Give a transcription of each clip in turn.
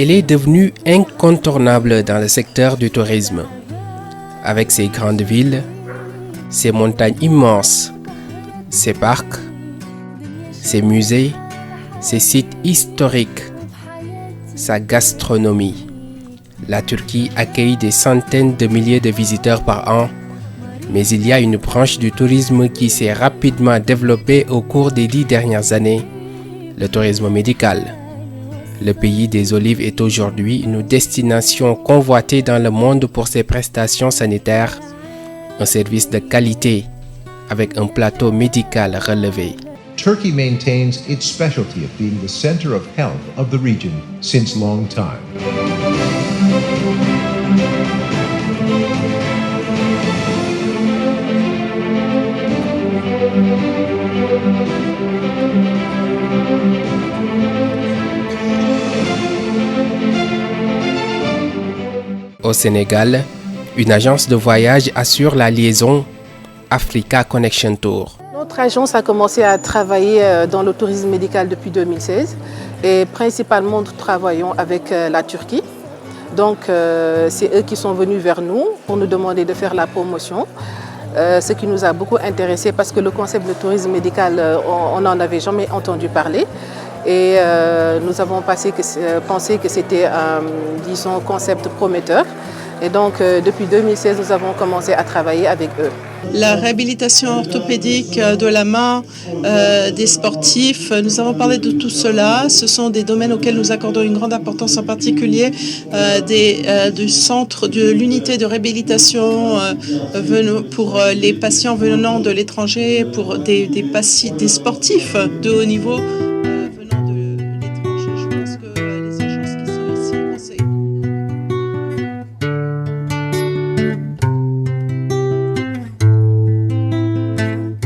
Elle est devenue incontournable dans le secteur du tourisme. Avec ses grandes villes, ses montagnes immenses, ses parcs, ses musées, ses sites historiques, sa gastronomie. La Turquie accueille des centaines de milliers de visiteurs par an, mais il y a une branche du tourisme qui s'est rapidement développée au cours des 10 dernières années, le tourisme médical. Le pays des olives est aujourd'hui une destination convoitée dans le monde pour ses prestations sanitaires, un service de qualité avec un plateau médical relevé. Turkey maintains its specialty of being the center of health of the region since long time. Au Sénégal, une agence de voyage assure la liaison Africa Connection Tour. Notre agence a commencé à travailler dans le tourisme médical depuis 2016 et principalement nous travaillons avec la Turquie. Donc c'est eux qui sont venus vers nous pour nous demander de faire la promotion. Ce qui nous a beaucoup intéressé parce que le concept de tourisme médical, on n'en avait jamais entendu parler. Et nous avons pensé que c'était un, disons, concept prometteur. Et donc, depuis 2016, nous avons commencé à travailler avec eux. La réhabilitation orthopédique de la main des sportifs, nous avons parlé de tout cela. Ce sont des domaines auxquels nous accordons une grande importance, en particulier du centre de l'unité de réhabilitation pour les patients venant de l'étranger, pour des sportifs de haut niveau.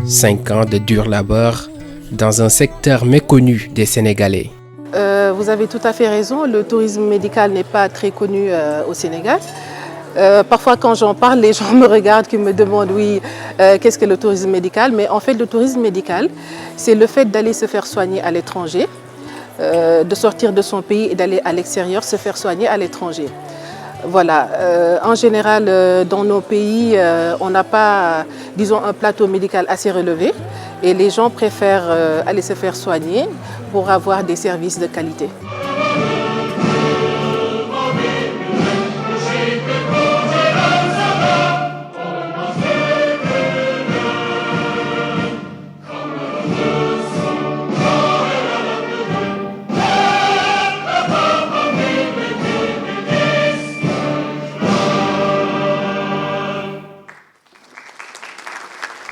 5 ans de dur labeur dans un secteur méconnu des Sénégalais. Vous avez tout à fait raison, le tourisme médical n'est pas très connu au Sénégal. Parfois quand j'en parle, les gens me regardent, qui me demandent oui, qu'est-ce que le tourisme médical? Mais en fait le tourisme médical, c'est le fait d'aller se faire soigner à l'étranger, de sortir de son pays et d'aller à l'extérieur se faire soigner à l'étranger. Voilà, en général, dans nos pays, on n'a pas, disons, un plateau médical assez relevé et les gens préfèrent aller se faire soigner pour avoir des services de qualité.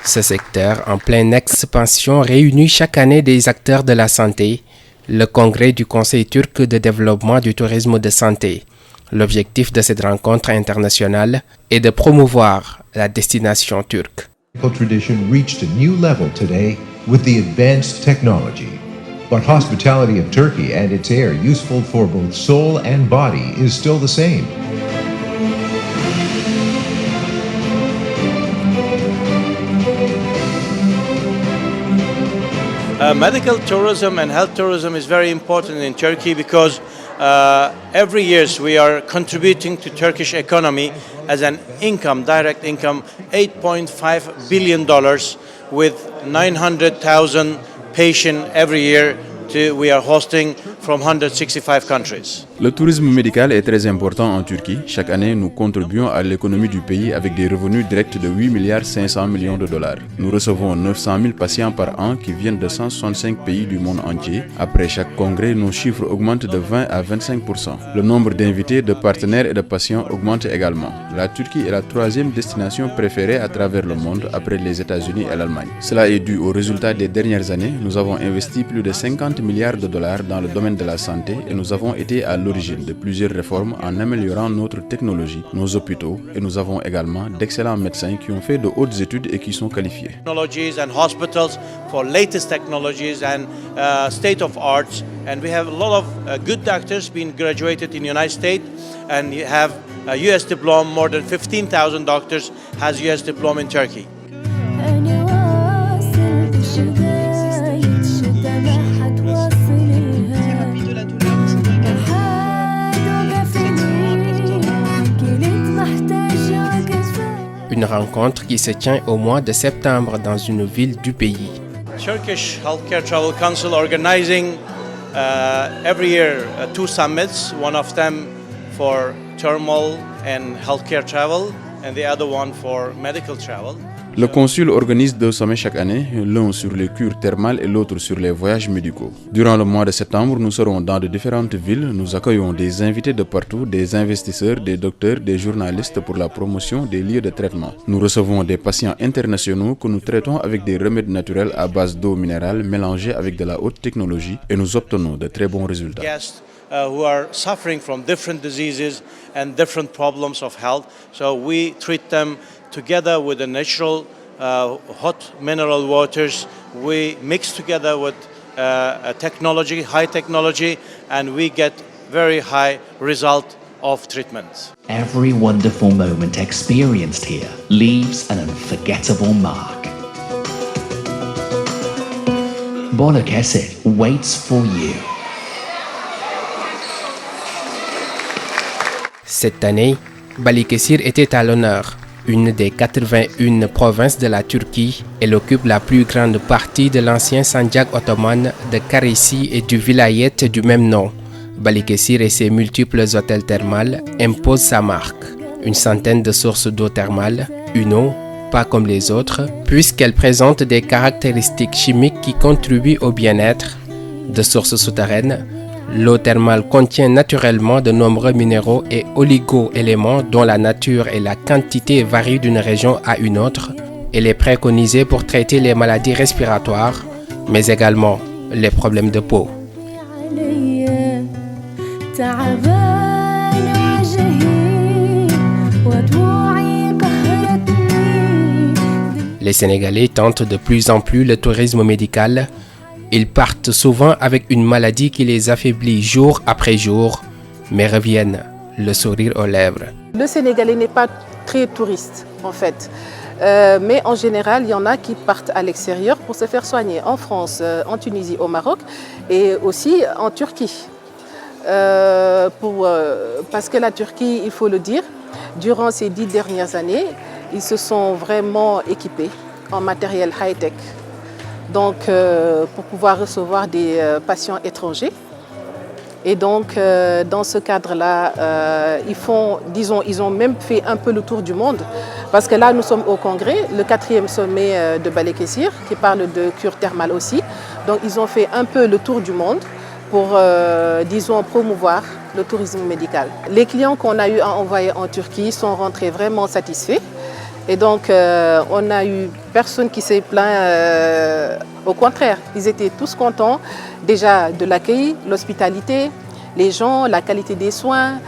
Ce secteur, en pleine expansion, réunit chaque année des acteurs de la santé, le congrès du Conseil turc de développement du tourisme de santé. L'objectif de cette rencontre internationale est de promouvoir la destination turque. Medical tradition reached a new level today with the advanced technology. But hospitality of Turkey and its air, useful for both soul and body, is still the same. Medical tourism and health tourism is very important in Turkey because every year we are contributing to Turkish economy as an income, direct income, $8.5 billion with 900,000 patients every year we are hosting from 165 countries. Le tourisme médical est très important en Turquie. Chaque année, nous contribuons à l'économie du pays avec des revenus directs de 8 milliards 500 millions de dollars. Nous recevons 900 000 patients par an qui viennent de 165 pays du monde entier. Après chaque congrès, nos chiffres augmentent de 20 à 25%. Le nombre d'invités, de partenaires et de patients augmente également. La Turquie est la troisième destination préférée à travers le monde après les États-Unis et l'Allemagne. Cela est dû aux résultats des dernières années. Nous avons investi plus de 50 milliards de dollars dans le domaine de la santé et nous avons été à l'origine de plusieurs réformes en améliorant notre technologie, nos hôpitaux et nous avons également d'excellents médecins qui ont fait de hautes études et qui sont qualifiés. Technologies and hospitals for latest technologies and state of arts, and we have a lot of good doctors being graduated in the United States and you have a US diploma. More than 15,000 doctors has US diploma in Turkey. rencontre qui se tient au mois de septembre dans une ville du pays. Turkish Healthcare Travel Council organizing every year 2 summits, one of them for thermal and healthcare travel and the other one for medical travel. Le consul organise 2 sommets chaque année, l'un sur les cures thermales et l'autre sur les voyages médicaux. Durant le mois de septembre, nous serons dans de différentes villes. Nous accueillons des invités de partout, des investisseurs, des docteurs, des journalistes pour la promotion des lieux de traitement. Nous recevons des patients internationaux que nous traitons avec des remèdes naturels à base d'eau minérale mélangée avec de la haute technologie et nous obtenons de très bons résultats. Who are suffering from different diseases and different problems of health. So we treat them together with the natural hot mineral waters. We mix together with technology, high technology, and we get very high result of treatments. Every wonderful moment experienced here leaves an unforgettable mark. Bolakessi waits for you. Cette année, Balıkesir était à l'honneur. Une des 81 provinces de la Turquie, elle occupe la plus grande partie de l'ancien Sancak ottoman de Karessi et du vilayet du même nom. Balıkesir et ses multiples hôtels thermales imposent sa marque. Une centaine de sources d'eau thermale, une eau pas comme les autres, puisqu'elle présente des caractéristiques chimiques qui contribuent au bien-être. De sources souterraines, l'eau thermale contient naturellement de nombreux minéraux et oligo-éléments dont la nature et la quantité varient d'une région à une autre. Elle est préconisée pour traiter les maladies respiratoires, mais également les problèmes de peau. Les Sénégalais tentent de plus en plus le tourisme médical. Ils partent souvent avec une maladie qui les affaiblit jour après jour, mais reviennent le sourire aux lèvres. Le Sénégalais n'est pas très touriste en fait, mais en général, il y en a qui partent à l'extérieur pour se faire soigner en France, en Tunisie, au Maroc et aussi en Turquie. Parce que la Turquie, il faut le dire, durant ces 10 dernières années, ils se sont vraiment équipés en matériel high-tech. Donc, pour pouvoir recevoir des patients étrangers. Et donc, dans ce cadre-là, ils ont même fait un peu le tour du monde. Parce que là, nous sommes au Congrès, le 4e sommet de Balıkesir, qui parle de cure thermale aussi. Donc, ils ont fait un peu le tour du monde pour, promouvoir le tourisme médical. Les clients qu'on a eu à envoyer en Turquie sont rentrés vraiment satisfaits. Et donc, on n'a eu personne qui s'est plaint. Au contraire, ils étaient tous contents déjà de l'accueil, l'hospitalité, les gens, la qualité des soins,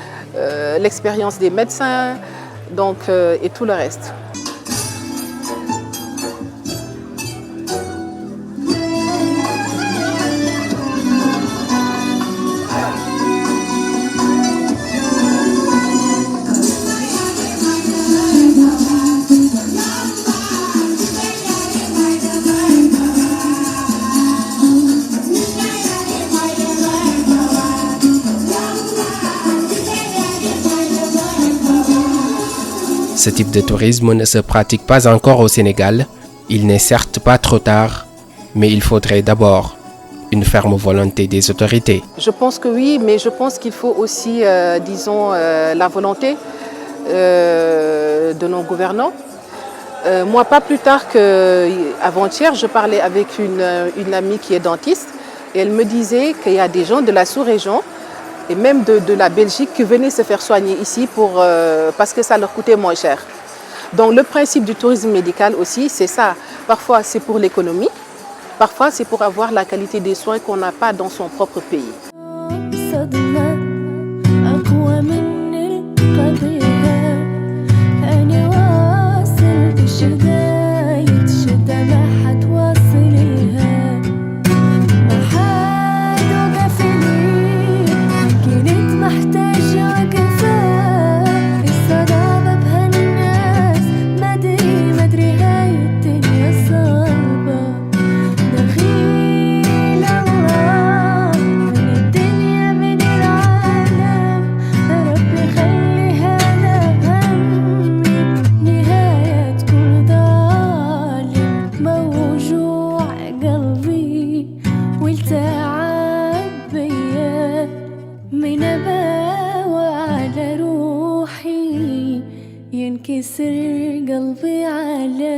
l'expérience des médecins, donc, et tout le reste. Ce type de tourisme ne se pratique pas encore au Sénégal. Il n'est certes pas trop tard, mais il faudrait d'abord une ferme volonté des autorités. Je pense que oui, mais je pense qu'il faut aussi, la volonté de nos gouvernants. Moi, pas plus tard qu'avant-hier, je parlais avec une amie qui est dentiste et elle me disait qu'il y a des gens de la sous-région et même de la Belgique qui venaient se faire soigner ici parce que ça leur coûtait moins cher. Donc le principe du tourisme médical aussi, c'est ça. Parfois c'est pour l'économie, parfois c'est pour avoir la qualité des soins qu'on n'a pas dans son propre pays. تعب بيا من أباوى على روحي ينكسر قلبي على